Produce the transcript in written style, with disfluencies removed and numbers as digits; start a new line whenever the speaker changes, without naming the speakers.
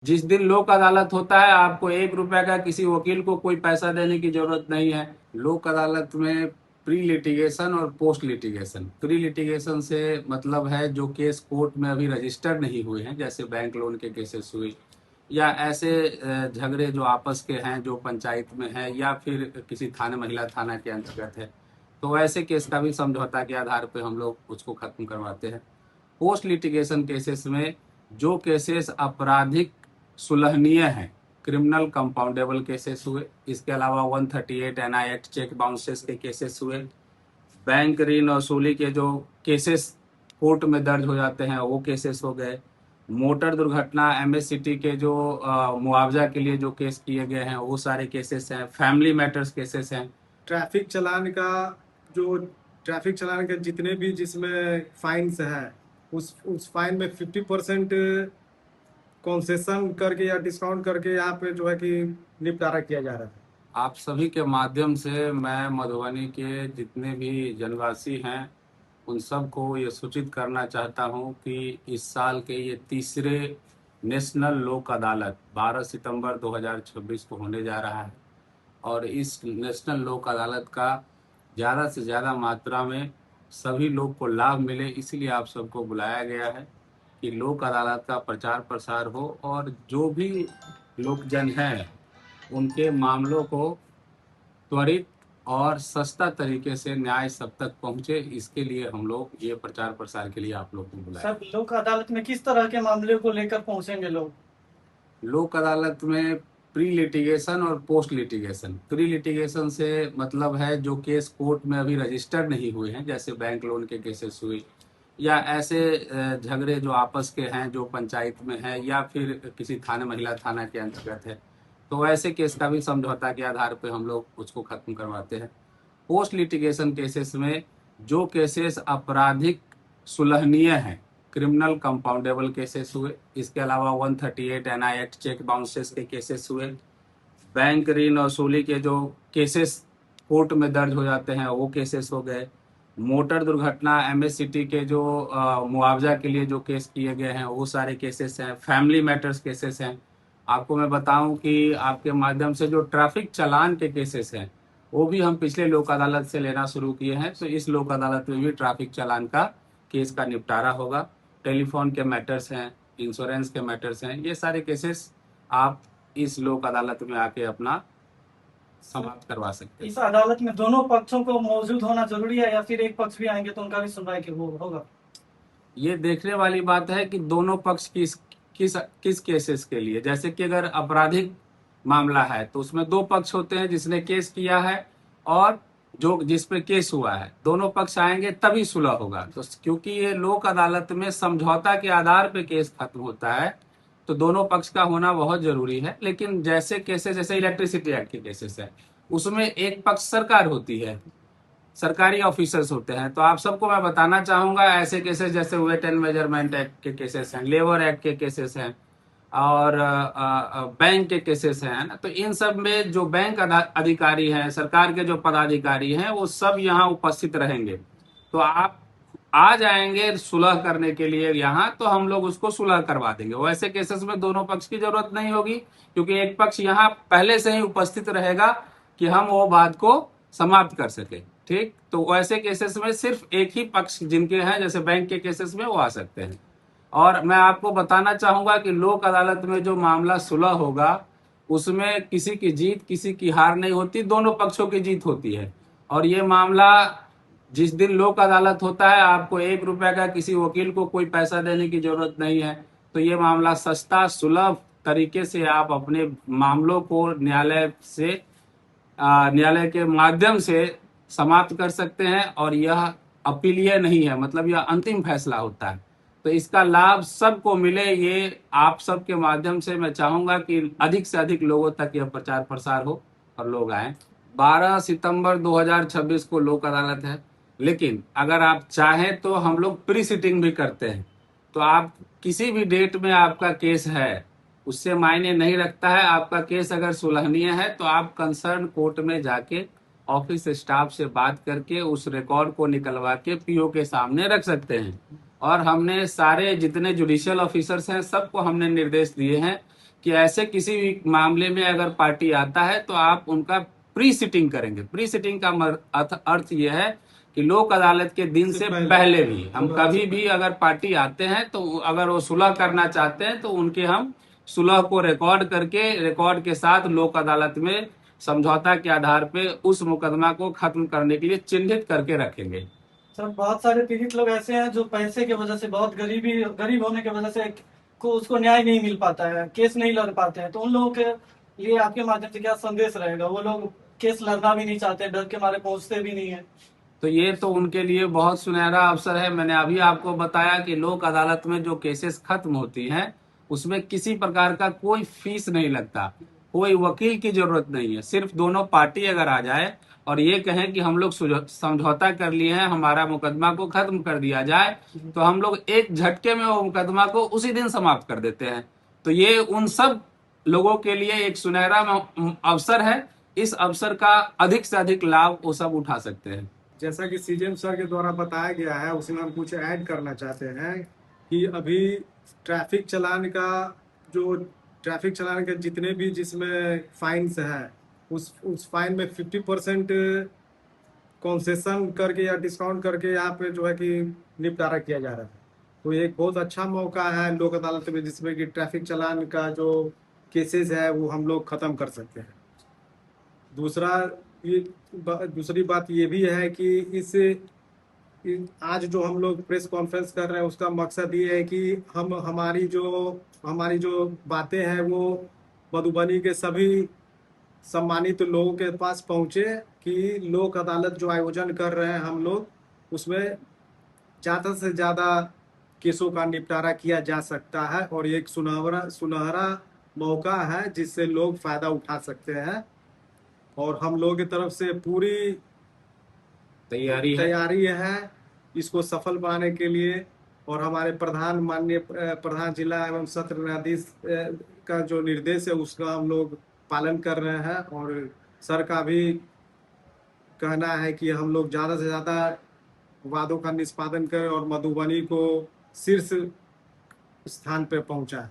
जिस दिन लोक अदालत होता है आपको 1 रुपए का किसी वकील को कोई पैसा देने की जरूरत नहीं है। लोक अदालत में प्री लिटिगेशन और पोस्ट लिटिगेशन, प्री लिटिगेशन से मतलब है जो केस कोर्ट में अभी रजिस्टर नहीं हुए हैं, जैसे बैंक लोन के केसेस हुए या ऐसे झगड़े जो आपस के हैं जो पंचायत में है या फिर किसी थाने महिला थाना के अंतर्गत है, तो ऐसे केस का भी समझौता के आधार पर हम लोग उसको खत्म करवाते हैं। पोस्ट लिटिगेशन केसेस में जो केसेस आपराधिक सुलहनीय हैं, क्रिमिनल कंपाउंडेबल केसेस हुए, इसके अलावा 138 एनआई एक्ट चेक बाउंसेस के केसेस हुए, बैंक ऋण वसूली के जो केसेस कोर्ट में दर्ज हो जाते हैं वो केसेस हो गए, मोटर दुर्घटना एमएससीटी के जो मुआवजा के लिए जो केस किए गए हैं वो सारे केसेस हैं, फैमिली मैटर्स केसेस हैं।
ट्रैफिक चलान का जो ट्रैफिक चलान के जितने भी जिसमें फाइन्स है उस फाइन में 50% कंसेशन करके या डिस्काउंट करके यहाँ पे जो है कि निपटारा किया जा रहा है।
आप सभी के माध्यम से मैं मधुबनी के जितने भी जनवासी हैं उन सबको ये सूचित करना चाहता हूं कि इस साल के ये तीसरे नेशनल लोक अदालत 12 सितंबर 2026 को होने जा रहा है और इस नेशनल लोक अदालत का ज़्यादा से ज़्यादा मात्रा में सभी लोग को लाभ मिले, इसलिए आप सबको बुलाया गया है कि लोक अदालत का प्रचार प्रसार हो और जो भी लोकजन हैं उनके मामलों को त्वरित और सस्ता तरीके से न्याय सब तक पहुंचे, इसके लिए हम लोग ये प्रचार प्रसार के लिए आप लोग को बुलाया।
सर, लोक अदालत में किस तरह के मामले को लेकर पहुंचेंगे लोग?
लोक अदालत में प्री लिटिगेशन और पोस्ट लिटिगेशन, प्री लिटिगेशन से मतलब है जो केस कोर्ट में अभी रजिस्टर नहीं हुए हैं, जैसे बैंक लोन के केसेस हुए या ऐसे झगड़े जो आपस के हैं जो पंचायत में है या फिर किसी थाने महिला थाना के अंतर्गत है, तो ऐसे केस का भी समझौता के आधार पर हम लोग उसको खत्म करवाते हैं। पोस्ट लिटिगेशन केसेस में जो केसेस आपराधिक सुलहनीय हैं, क्रिमिनल कंपाउंडेबल केसेस हुए, इसके अलावा 138 एनआई एक्ट चेक बाउंसेस के केसेस हुए, बैंक ऋण वसूली के जो केसेस कोर्ट में दर्ज हो जाते हैं वो केसेस हो गए, मोटर दुर्घटना एमएससीटी के जो मुआवजा के लिए जो केस किए गए हैं वो सारे केसेस हैं, फैमिली मैटर्स केसेस हैं। आपको मैं बताऊं कि आपके माध्यम से जो ट्रैफिक चालान के केसेस हैं वो भी हम पिछले लोक अदालत से लेना शुरू किए हैं, तो इस लोक अदालत में भी ट्रैफिक चालान का केस का निपटारा होगा। टेलीफोन के मैटर्स हैं, इंश्योरेंस के मैटर्स हैं, ये सारे केसेस आप इस लोक अदालत में आके अपना समाप्त करवा सकते हैं।
इस अदालत में दोनों पक्षों को मौजूद होना जरूरी है या फिर एक पक्ष भी आएंगे तो उनका भी सुनवाई होगा?
ये देखने वाली बात है कि दोनों पक्ष किस केसेस के लिए, जैसे कि अगर आपराधिक मामला है तो उसमें 2 पक्ष होते हैं, जिसने केस किया है और जो जिस पे केस हुआ है, दोनों पक्ष आएंगे तभी सुलह होगा। तो क्योंकि ये लोक अदालत में समझौता के आधार पे केस खत्म होता है तो दोनों पक्ष का होना बहुत जरूरी है। लेकिन जैसे केसेस, जैसे इलेक्ट्रिसिटी एक्ट के केसेस है, उसमें एक पक्ष सरकार होती है, सरकारी ऑफिसर्स होते हैं, तो आप सबको मैं बताना चाहूंगा ऐसे केसेस जैसे वेट एंड मेजरमेंट एक्ट के केसेस हैं, लेबर एक्ट के केसेस हैं और बैंक के केसेस हैं ना, तो इन सब में जो बैंक अधिकारी हैं, सरकार के जो पदाधिकारी हैं, वो सब यहाँ उपस्थित रहेंगे। तो आप आ जाएंगे सुलह करने के लिए यहाँ, तो हम लोग उसको सुलह करवा देंगे। वैसे केसेस में दोनों पक्ष की जरूरत नहीं होगी क्योंकि एक पक्ष यहाँ पहले से ही उपस्थित रहेगा कि हम वो बात को समाप्त कर सके। ठीक, तो वैसे केसेस में सिर्फ एक ही पक्ष जिनके हैं, जैसे बैंक के केसेस में, वो आ सकते हैं। और मैं आपको बताना चाहूंगा कि लोक अदालत में जो मामला सुलह होगा उसमें किसी की जीत किसी की हार नहीं होती, दोनों पक्षों की जीत होती है। और ये मामला जिस दिन लोक अदालत होता है आपको 1 रुपए का किसी वकील को कोई पैसा देने की जरूरत नहीं है, तो ये मामला सस्ता सुलभ तरीके से आप अपने मामलों को न्यायालय के माध्यम से समाप्त कर सकते हैं और यह अपीलीय नहीं है, मतलब यह अंतिम फैसला होता है। तो इसका लाभ सबको मिले, ये आप सबके माध्यम से मैं चाहूंगा कि अधिक से अधिक लोगों तक यह प्रचार प्रसार हो और लोग आए। 12 सितंबर 2026 को लोक अदालत है, लेकिन अगर आप चाहें तो हम लोग प्री सिटिंग भी करते हैं। तो आप किसी भी डेट में आपका केस है उससे मायने नहीं रखता है। आपका केस अगर सुलहनीय है तो आप कंसर्न कोर्ट में जाके ऑफिस स्टाफ से बात करके उस रिकॉर्ड को निकलवा के पीओ के सामने रख सकते हैं। और हमने सारे जितने जुडिशियल ऑफिसर्स हैं सबको हमने निर्देश दिए हैं कि ऐसे किसी भी मामले में अगर पार्टी आता है तो आप उनका प्री सिटिंग करेंगे। प्री सिटिंग का अर्थ यह है कि लोक अदालत के दिन से पहले भी हम कभी भी अगर पार्टी आते हैं तो अगर वो सुलह करना चाहते हैं तो उनके हम सुलह को रिकॉर्ड के साथ लोक अदालत में समझौता के आधार पे उस मुकदमा को खत्म करने के लिए चिन्हित करके रखेंगे।
सर बहुत सारे पीड़ित लोग ऐसे हैं जो पैसे की वजह से, बहुत गरीब होने की वजह से को उसको न्याय नहीं मिल पाता है, केस नहीं लड़ पाते हैं, तो उन लोगों के लिए आपके माध्यम से क्या संदेश रहेगा? वो लोग केस लड़ना भी नहीं चाहते, डर के मारे पहुंचते भी नहीं है।
तो ये तो उनके लिए बहुत सुनहरा अवसर है। मैंने अभी आपको बताया कि लोक अदालत में जो केसेस खत्म होती हैं उसमें किसी प्रकार का कोई फीस नहीं लगता, कोई वकील की जरूरत नहीं है। सिर्फ दोनों पार्टी अगर आ जाए और ये कहें कि हम लोग समझौता कर लिए हैं, हमारा मुकदमा को खत्म कर दिया जाए, तो हम लोग एक झटके में वो मुकदमा को उसी दिन समाप्त कर देते हैं। तो ये उन सब लोगों के लिए एक सुनहरा अवसर है। इस अवसर का अधिक से अधिक लाभ वो सब उठा सकते हैं।
जैसा कि सीजीएम सर के द्वारा बताया गया है, उसमें हम कुछ ऐड करना चाहते हैं कि अभी ट्रैफिक चलान के जितने भी जिसमें फाइन्स है, उस फाइन में 50% कंसेशन करके या डिस्काउंट करके यहाँ पे जो है कि निपटारा किया जा रहा है। तो ये एक बहुत अच्छा मौका है लोक अदालत में, जिसमें कि ट्रैफिक चालान का जो केसेस है वो हम लोग खत्म कर सकते हैं। दूसरी बात ये भी है कि आज जो हम लोग प्रेस कॉन्फ्रेंस कर रहे हैं उसका मकसद ये है कि हम हमारी जो बातें हैं वो मधुबनी के सभी सम्मानित लोगों के पास पहुंचे कि लोक अदालत जो आयोजन कर रहे हैं हम लोग, उसमें ज़्यादा से ज़्यादा केसों का निपटारा किया जा सकता है और एक सुनहरा मौका है जिससे लोग फायदा उठा सकते हैं। और हम लोगों की तरफ से पूरी तैयारी है इसको सफल बनाने के लिए। और हमारे माननीय प्रधान जिला एवं सत्र न्यायाधीश का जो निर्देश है उसका हम लोग पालन कर रहे हैं। और सर का भी कहना है कि हम लोग ज़्यादा से ज़्यादा वादों का निष्पादन करें और मधुबनी को शीर्ष स्थान पर पहुंचाएं।